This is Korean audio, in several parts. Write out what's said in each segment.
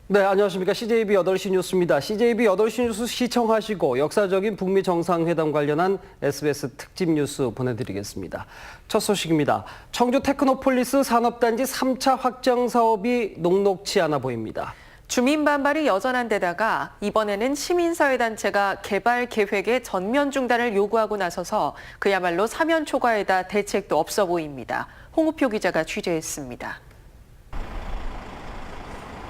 네, 안녕하십니까. CJB 8시 뉴스입니다. CJB 8시 뉴스 시청하시고 역사적인 북미 정상회담 관련한 SBS 특집 뉴스 보내드리겠습니다. 첫 소식입니다. 청주 테크노폴리스 산업단지 3차 확장 사업이 녹록치 않아 보입니다. 주민 반발이 여전한 데다가 이번에는 시민사회단체가 개발 계획의 전면 중단을 요구하고 나서서 그야말로 사면 초과에다 대책도 없어 보입니다. 홍우표 기자가 취재했습니다.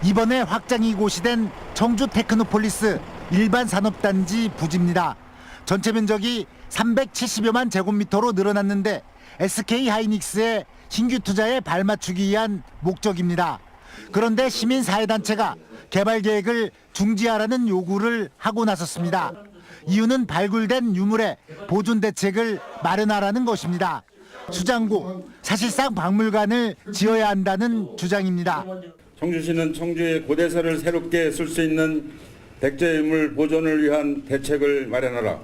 이번에 확장이 고시된 청주 테크노폴리스 일반 산업단지 부지입니다. 전체 면적이 370여만 제곱미터로 늘어났는데 SK하이닉스의 신규 투자에 발맞추기 위한 목적입니다. 그런데 시민사회단체가 개발 계획을 중지하라는 요구를 하고 나섰습니다. 이유는 발굴된 유물의 보존 대책을 마련하라는 것입니다. 수장고, 사실상 박물관을 지어야 한다는 주장입니다. 청주시는 청주의 고대사를 새롭게 쓸 수 있는 백제유물 보존을 위한 대책을 마련하라.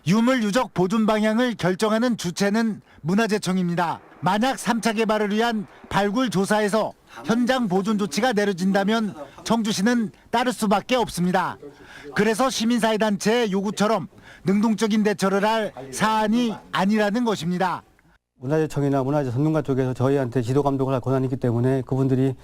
유물 유적 보존 방향을 결정하는 주체는 문화재청입니다. 만약 3차 개발을 위한 발굴 조사에서 현장 보존 조치가 내려진다면 청주시는 따를 수밖에 없습니다. 그래서 시민사회단체의 요구처럼 능동적인 대처를 할 사안이 아니라는 것입니다. 문화재청이나 문화재 전문가 쪽에서 저희한테 지도 감독을 할 권한이 있기 때문에 그분들이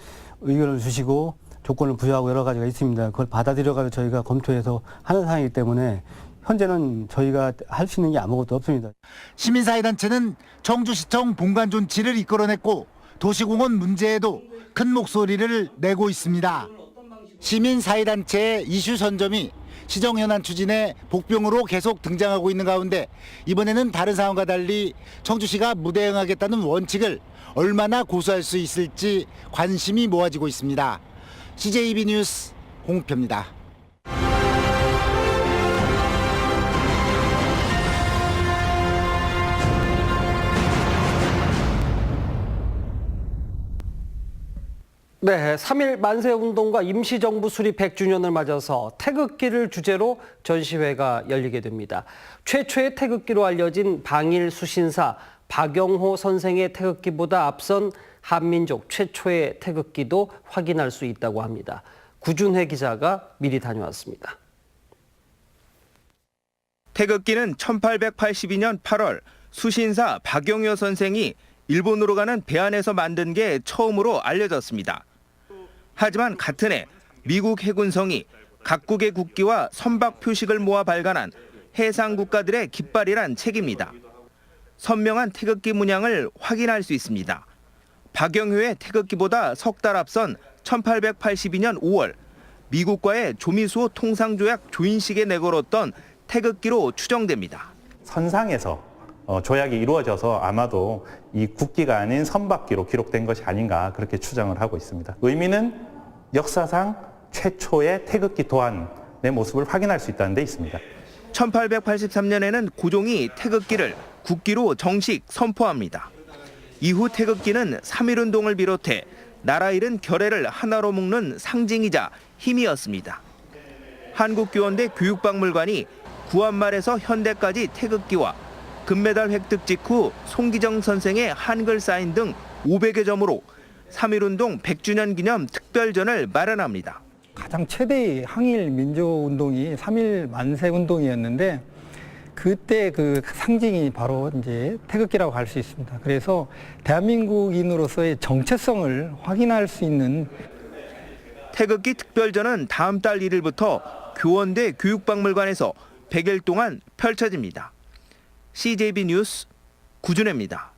의견을 주시고 조건을 부여하고 여러 가지가 있습니다. 그걸 받아들여가지고 저희가 검토해서 하는 사항이기 때문에 현재는 저희가 할 수 있는 게 아무것도 없습니다. 시민사회단체는 청주시청 본관 존치를 이끌어냈고 도시공원 문제에도 큰 목소리를 내고 있습니다. 시민사회단체의 이슈 선점이 시정 현안 추진에 복병으로 계속 등장하고 있는 가운데 이번에는 다른 상황과 달리 청주시가 무대응하겠다는 원칙을 얼마나 고수할 수 있을지 관심이 모아지고 있습니다. CJB 뉴스 홍표입니다. 네, 3.1 만세운동과 임시정부 수립 100주년을 맞아서 태극기를 주제로 전시회가 열리게 됩니다. 최초의 태극기로 알려진 방일 수신사 박영호 선생의 태극기보다 앞선 한민족 최초의 태극기도 확인할 수 있다고 합니다. 구준혜 기자가 미리 다녀왔습니다. 태극기는 1882년 8월 수신사 박영호 선생이 일본으로 가는 배 안에서 만든 게 처음으로 알려졌습니다. 하지만 같은 해 미국 해군성이 각국의 국기와 선박 표식을 모아 발간한 해상 국가들의 깃발이란 책입니다. 선명한 태극기 문양을 확인할 수 있습니다. 박영효의 태극기보다 석 달 앞선 1882년 5월 미국과의 조미수호 통상조약 조인식에 내걸었던 태극기로 추정됩니다. 선상에서 조약이 이루어져서 아마도 이 국기가 아닌 선박기로 기록된 것이 아닌가 그렇게 추정을 하고 있습니다. 의미는 역사상 최초의 태극기 도안의 모습을 확인할 수 있다는 데 있습니다. 1883년에는 고종이 태극기를 국기로 정식 선포합니다. 이후 태극기는 3.1운동을 비롯해 나라 잃은 결의를 하나로 묶는 상징이자 힘이었습니다. 한국교원대 교육박물관이 구한말에서 현대까지 태극기와 금메달 획득 직후 송기정 선생의 한글 사인 등 500여 점으로 3.1운동 100주년 기념 특별전을 마련합니다. 가장 최대의 항일 민주운동이 3.1 만세운동이었는데 그때 그 상징이 바로 이제 태극기라고 할 수 있습니다. 그래서 대한민국인으로서의 정체성을 확인할 수 있는 태극기 특별전은 다음 달 1일부터 교원대 교육박물관에서 100일 동안 펼쳐집니다. CJB 뉴스 구준혜입니다.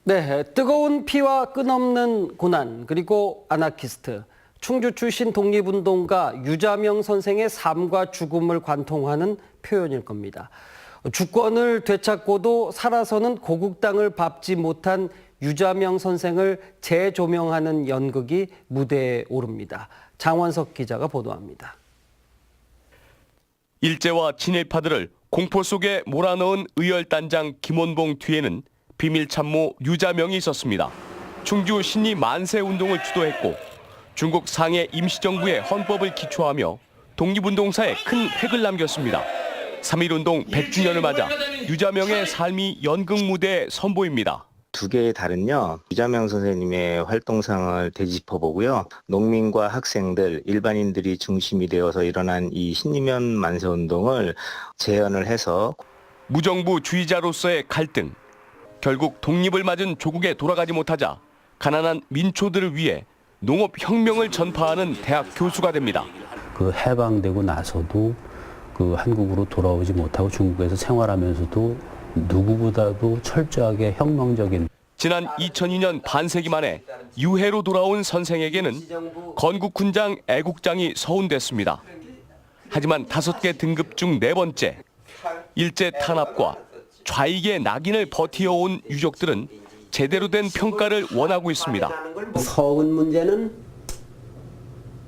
네, 뜨거운 피와 끝없는 고난, 그리고 아나키스트. 충주 출신 독립운동가 유자명 선생의 삶과 죽음을 관통하는 표현일 겁니다. 주권을 되찾고도 살아서는 고국 땅을 밟지 못한 유자명 선생을 재조명하는 연극이 무대에 오릅니다. 장원석 기자가 보도합니다. 일제와 친일파들을 공포 속에 몰아넣은 의열단장 김원봉 뒤에는 비밀 참모 유자명이 있었습니다. 충주 신리 만세운동을 주도했고 중국 상해 임시정부의 헌법을 기초하며 독립운동사에 큰 획을 남겼습니다. 3.1운동 100주년을 맞아 유자명의 삶이 연극 무대에 선보입니다. 두 개의 달은요, 유자명 선생님의 활동상을 되짚어보고요. 농민과 학생들, 일반인들이 중심이 되어서 일어난 이 신이면 만세운동을 재현을 해서 무정부 주의자로서의 갈등, 결국 독립을 맞은 조국에 돌아가지 못하자 가난한 민초들을 위해 농업혁명을 전파하는 대학 교수가 됩니다. 그 해방되고 나서도 그 한국으로 돌아오지 못하고 중국에서 생활하면서도 누구보다도 철저하게 혁명적인 지난 2002년 반세기 만에 유해로 돌아온 선생에게는 건국훈장 애국장이 서운됐습니다. 하지만 5개 등급 중 4번째, 일제 탄압과 좌익의 낙인을 버티어온 유족들은 제대로 된 평가를 원하고 있습니다. 서운 문제는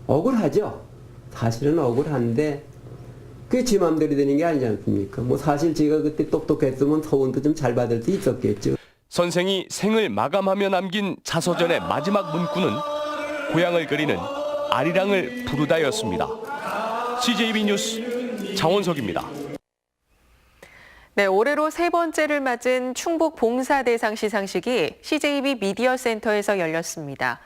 억울하죠. 사실은 억울한데 그게 지 마음대로 되는 게 아니지 않습니까? 뭐 사실 제가 그때 똑똑했으면 서운도 좀 잘 받을 수 있었겠죠. 선생이 생을 마감하며 남긴 자서전의 마지막 문구는 고향을 그리는 아리랑을 부르다였습니다. CJB 뉴스 장원석입니다. 네, 올해로 3번째를 맞은 충북 봉사대상 시상식이 CJB 미디어 센터에서 열렸습니다.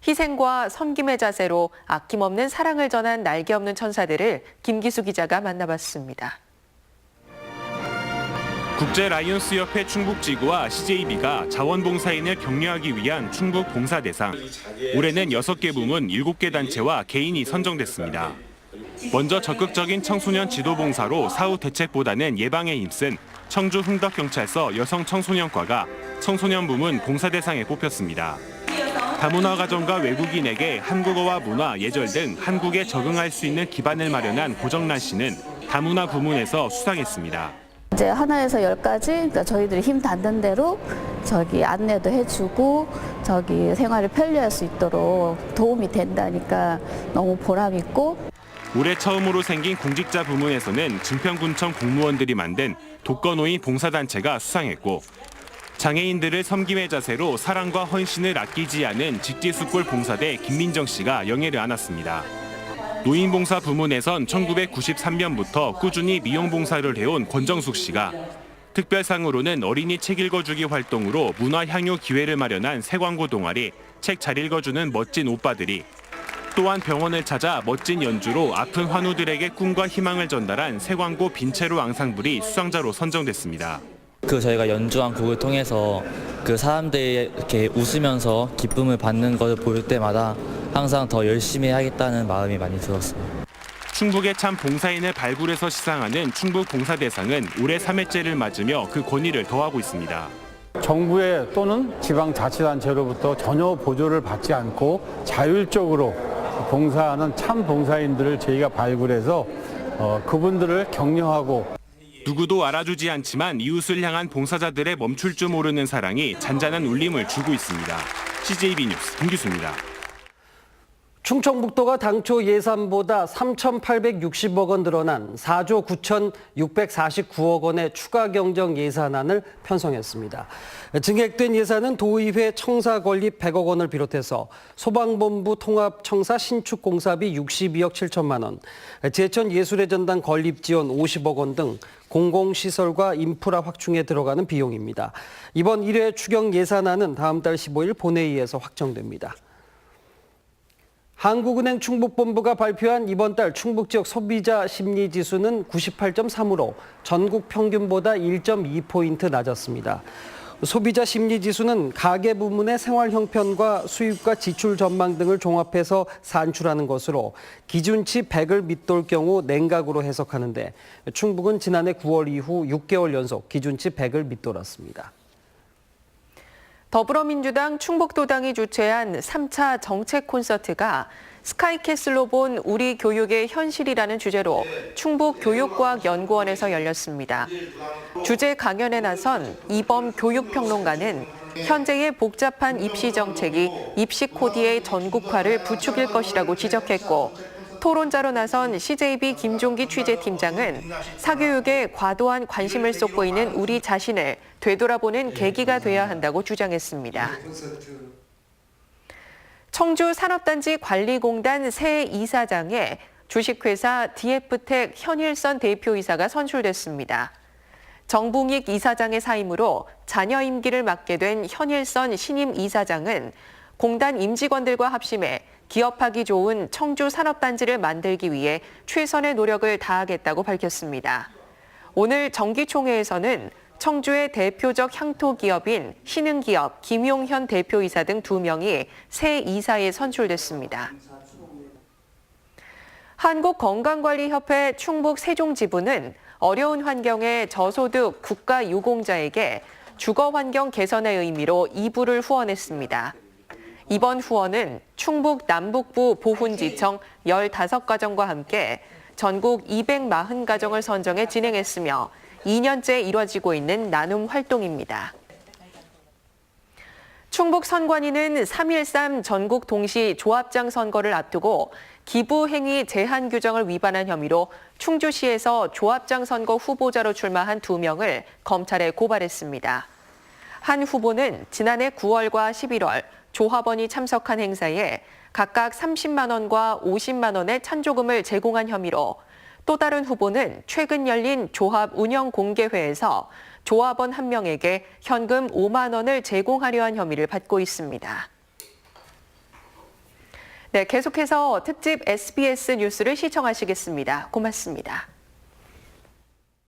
희생과 섬김의 자세로 아낌없는 사랑을 전한 날개 없는 천사들을 김기수 기자가 만나봤습니다. 국제 라이온스 협회 충북지구와 CJB가 자원봉사인을 격려하기 위한 충북 봉사대상. 올해는 6개 부문 7개 단체와 개인이 선정됐습니다. 먼저 적극적인 청소년 지도봉사로 사후 대책보다는 예방에 힘쓴 청주 흥덕경찰서 여성청소년과가 청소년 부문 봉사대상에 뽑혔습니다. 다문화가정과 외국인에게 한국어와 문화, 예절 등 한국에 적응할 수 있는 기반을 마련한 고정란 씨는 다문화 부문에서 수상했습니다. 이제 하나에서 10까지, 그러니까 저희들이 힘 닿는 대로 안내도 해주고 생활을 편리할 수 있도록 도움이 된다니까 너무 보람 있고. 올해 처음으로 생긴 공직자 부문에서는 증평군청 공무원들이 만든 독거노인 봉사단체가 수상했고, 장애인들을 섬김의 자세로 사랑과 헌신을 아끼지 않은 직지수골 봉사대 김민정 씨가 영예를 안았습니다. 노인봉사 부문에선 1993년부터 꾸준히 미용봉사를 해온 권정숙 씨가, 특별상으로는 어린이 책 읽어주기 활동으로 문화 향유 기회를 마련한 새광고 동아리 책 잘 읽어주는 멋진 오빠들이, 또한 병원을 찾아 멋진 연주로 아픈 환우들에게 꿈과 희망을 전달한 새광고 빈체로 앙상블이 수상자로 선정됐습니다. 저희가 연주한 곡을 통해서 사람들이 이렇게 웃으면서 기쁨을 받는 것을 볼 때마다 항상 더 열심히 하겠다는 마음이 많이 들었어요. 충북의 참 봉사인을 발굴해서 시상하는 충북 봉사대상은 올해 3회째를 맞으며 그 권위를 더하고 있습니다. 정부의 또는 지방자치단체로부터 전혀 보조를 받지 않고 자율적으로 봉사하는 참 봉사인들을 저희가 발굴해서 그분들을 격려하고, 누구도 알아주지 않지만 이웃을 향한 봉사자들의 멈출 줄 모르는 사랑이 잔잔한 울림을 주고 있습니다. CJB 뉴스 김기수입니다. 충청북도가 당초 예산보다 3,860억 원 늘어난 4조 9,649억 원의 추가 경정 예산안을 편성했습니다. 증액된 예산은 도의회 청사 건립 100억 원을 비롯해서 소방본부 통합청사 신축 공사비 62억 7천만 원, 제천 예술의 전당 건립 지원 50억 원 등 공공시설과 인프라 확충에 들어가는 비용입니다. 이번 1회 추경 예산안은 다음 달 15일 본회의에서 확정됩니다. 한국은행 충북본부가 발표한 이번 달 충북 지역 소비자 심리지수는 98.3으로 전국 평균보다 1.2포인트 낮았습니다. 소비자 심리지수는 가계 부문의 생활 형편과 수입과 지출 전망 등을 종합해서 산출하는 것으로 기준치 100을 밑돌 경우 냉각으로 해석하는데, 충북은 지난해 9월 이후 6개월 연속 기준치 100을 밑돌았습니다. 더불어민주당 충북도당이 주최한 3차 정책 콘서트가 스카이캐슬로 본 우리 교육의 현실이라는 주제로 충북교육과학연구원에서 열렸습니다. 주제 강연에 나선 이범 교육평론가는 현재의 복잡한 입시 정책이 입시 코디의 전국화를 부추길 것이라고 지적했고, 토론자로 나선 CJB 김종기 취재팀장은 사교육에 과도한 관심을 쏟고 있는 우리 자신을 되돌아보는 계기가 돼야 한다고 주장했습니다. 청주 산업단지 관리공단 새 이사장에 주식회사 DF텍 현일선 대표이사가 선출됐습니다. 정붕익 이사장의 사임으로 자녀 임기를 맡게 된 현일선 신임 이사장은 공단 임직원들과 합심해 기업하기 좋은 청주 산업단지를 만들기 위해 최선의 노력을 다하겠다고 밝혔습니다. 오늘 정기총회에서는 청주의 대표적 향토 기업인 신흥기업 김용현 대표이사 등 2명이 새 이사에 선출됐습니다. 한국건강관리협회 충북 세종지부는 어려운 환경의 저소득 국가유공자에게 주거환경 개선의 의미로 이불을 후원했습니다. 이번 후원은 충북 남북부 보훈지청 15가정과 함께 전국 240가정을 선정해 진행했으며 2년째 이뤄지고 있는 나눔 활동입니다. 충북 선관위는 3.13 전국 동시 조합장 선거를 앞두고 기부 행위 제한 규정을 위반한 혐의로 충주시에서 조합장 선거 후보자로 출마한 2명을 검찰에 고발했습니다. 한 후보는 지난해 9월과 11월 조합원이 참석한 행사에 각각 30만 원과 50만 원의 찬조금을 제공한 혐의로 또 다른 후보는 최근 열린 조합 운영 공개회에서 조합원 1명에게 현금 5만 원을 제공하려 한 혐의를 받고 있습니다. 네, 계속해서 특집 SBS 뉴스를 시청하시겠습니다. 고맙습니다.